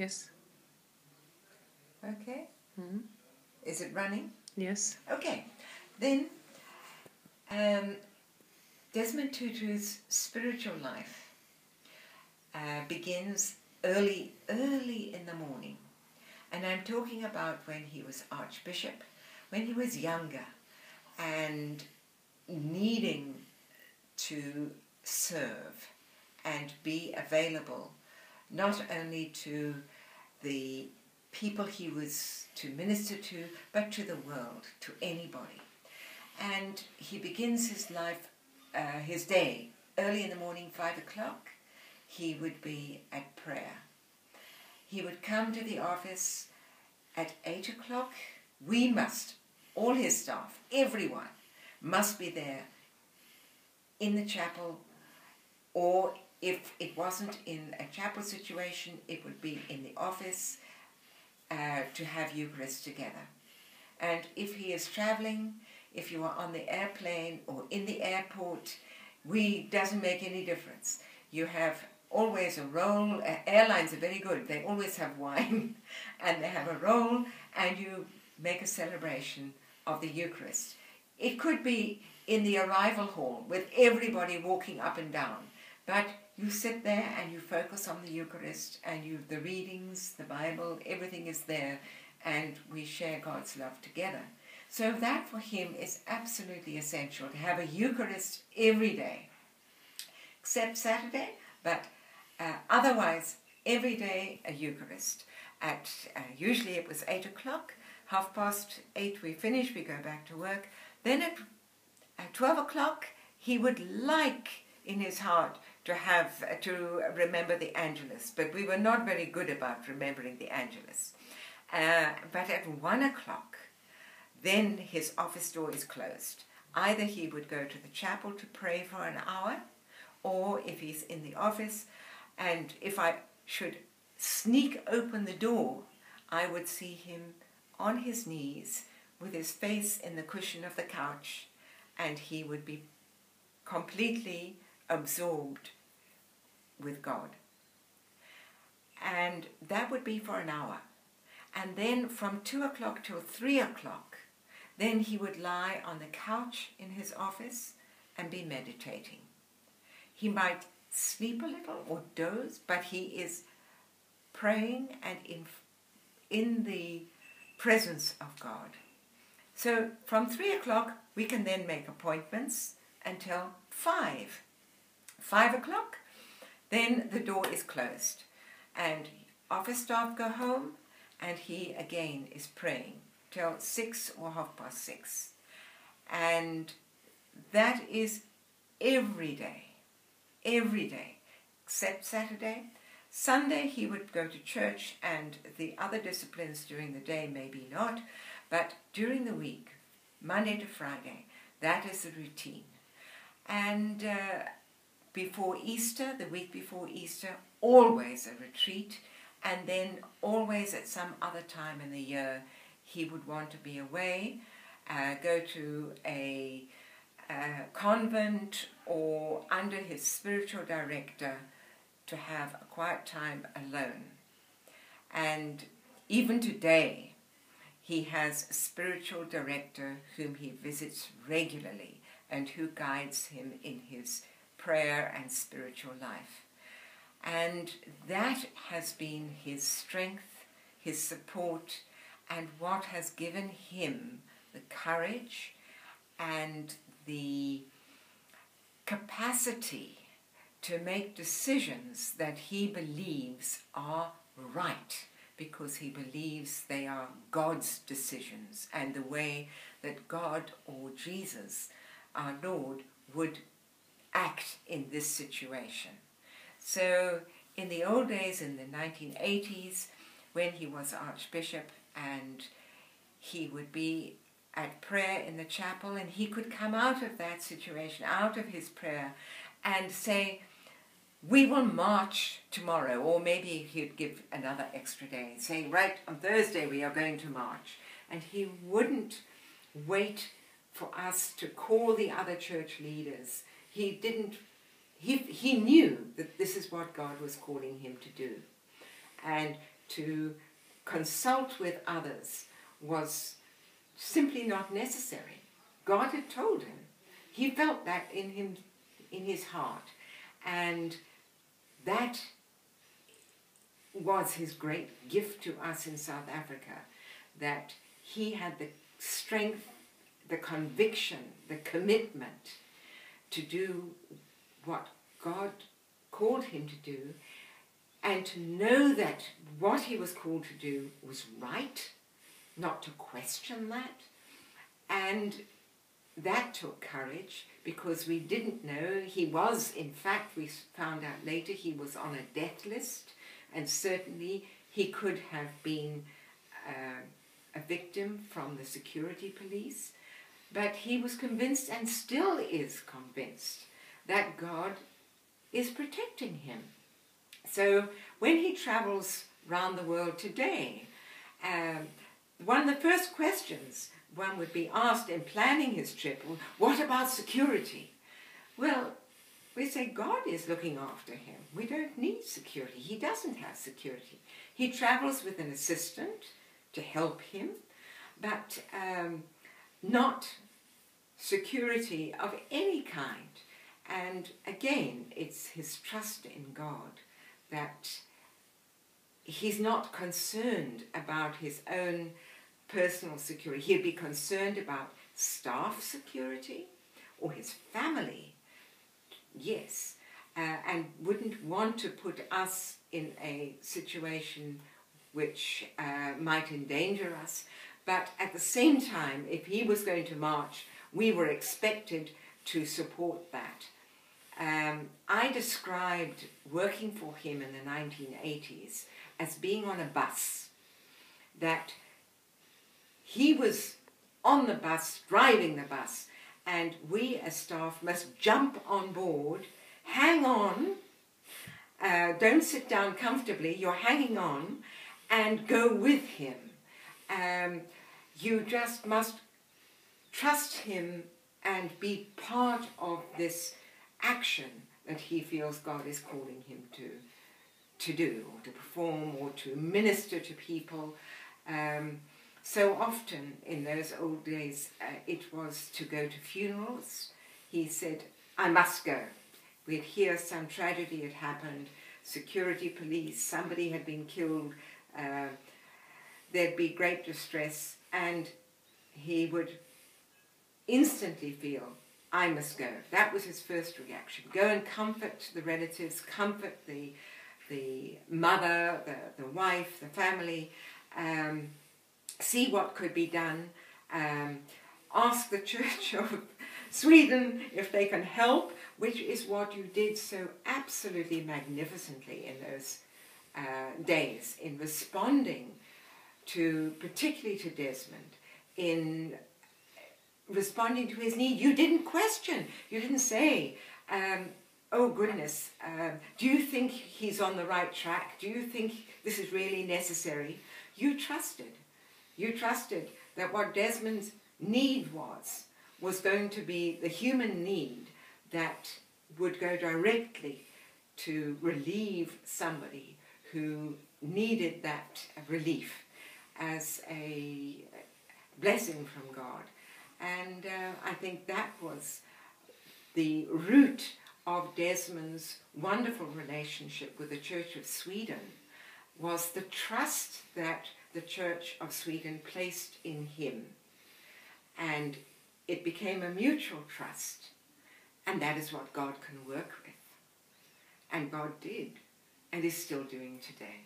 Yes. Okay. Mm-hmm. Is it running? Yes. Okay. Then Desmond Tutu's spiritual life begins early in the morning. And I'm talking about when he was Archbishop, when he was younger and needing to serve and be available not only to the people he was to minister to, but to the world, to anybody. And he begins his life, his day, early in the morning, 5 o'clock. He would be at prayer. He would come to the office at 8 o'clock. We must, all his staff, everyone, must be there in the chapel, or if it wasn't in a chapel situation, it would be in the office to have Eucharist together. And if he is traveling, if you are on the airplane or in the airport, doesn't make any difference. You have always a roll. Airlines are very good. They always have wine and they have a roll, and you make a celebration of the Eucharist. It could be in the arrival hall with everybody walking up and down, but you sit there and you focus on the Eucharist, and the readings, the Bible, everything is there, and we share God's love together. So that for him is absolutely essential, to have a Eucharist every day, except Saturday, but otherwise every day a Eucharist. At usually it was 8 o'clock, 8:30 we finish, we go back to work. Then at 12 o'clock he would like in his heart to remember the Angelus, but we were not very good about remembering the Angelus. But at 1 o'clock, then his office door is closed. Either he would go to the chapel to pray for an hour, or if he's in the office, and if I should sneak open the door, I would see him on his knees with his face in the cushion of the couch, and he would be completely absorbed with God. And that would be for an hour. And then from 2 o'clock till 3 o'clock, then he would lie on the couch in his office and be meditating. He might sleep a little or doze, but he is praying and in the presence of God. So from 3 o'clock, we can then make appointments until 5. 5 o'clock, then the door is closed, and office staff go home, and he again is praying till 6 or 6:30. And that is every day, except Saturday. Sunday he would go to church, and the other disciplines during the day maybe not, but during the week, Monday to Friday, that is the routine. And before Easter, the week before Easter, always a retreat, and then always at some other time in the year he would want to be away, go to a convent or under his spiritual director to have a quiet time alone. And even today, he has a spiritual director whom he visits regularly and who guides him in his prayer and spiritual life. And that has been his strength, his support, and what has given him the courage and the capacity to make decisions that he believes are right, because he believes they are God's decisions and the way that God or Jesus, our Lord, would act in this situation. So in the old days, in the 1980s, when he was Archbishop, and he would be at prayer in the chapel, and he could come out of that situation, out of his prayer, and say, we will march tomorrow, or maybe he'd give another extra day, saying, right, on Thursday we are going to march. And he wouldn't wait for us to call the other church leaders. He knew that this is what God was calling him to do. And to consult with others was simply not necessary. God had told him. He felt that in his heart. And that was his great gift to us in South Africa, that he had the strength, the conviction, the commitment to do what God called him to do, and to know that what he was called to do was right, not to question that. And that took courage, because we didn't know. He was, in fact, we found out later, he was on a death list, and certainly he could have been a victim from the security police. But he was convinced, and still is convinced, that God is protecting him. So when he travels around the world today, one of the first questions one would be asked in planning his trip, what about security? Well, we say God is looking after him. We don't need security. He doesn't have security. He travels with an assistant to help him, but not security of any kind. And again, it's his trust in God that he's not concerned about his own personal security. He'd be concerned about staff security or his family, yes, and wouldn't want to put us in a situation which might endanger us. But at the same time, if he was going to march, we were expected to support that. I described working for him in the 1980s as being on a bus, that he was on the bus, driving the bus, and we as staff must jump on board, hang on, don't sit down comfortably, you're hanging on, and go with him. You just must trust him and be part of this action that he feels God is calling him to do, or to perform, or to minister to people. So often in those old days, it was to go to funerals. He said, I must go. We'd hear some tragedy had happened, security police, somebody had been killed, there'd be great distress, and he would instantly feel, I must go. That was his first reaction. Go and comfort the relatives, comfort the mother, the wife, the family, see what could be done, ask the Church of Sweden if they can help, which is what you did so absolutely magnificently in those days, in responding to, particularly to Desmond, in responding to his need. You didn't question. You didn't say, oh goodness, do you think he's on the right track? Do you think this is really necessary? You trusted. You trusted that what Desmond's need was going to be the human need that would go directly to relieve somebody who needed that relief as a blessing from God. And I think that was the root of Desmond's wonderful relationship with the Church of Sweden, was the trust that the Church of Sweden placed in him. And it became a mutual trust. And that is what God can work with. And God did, and is still doing today.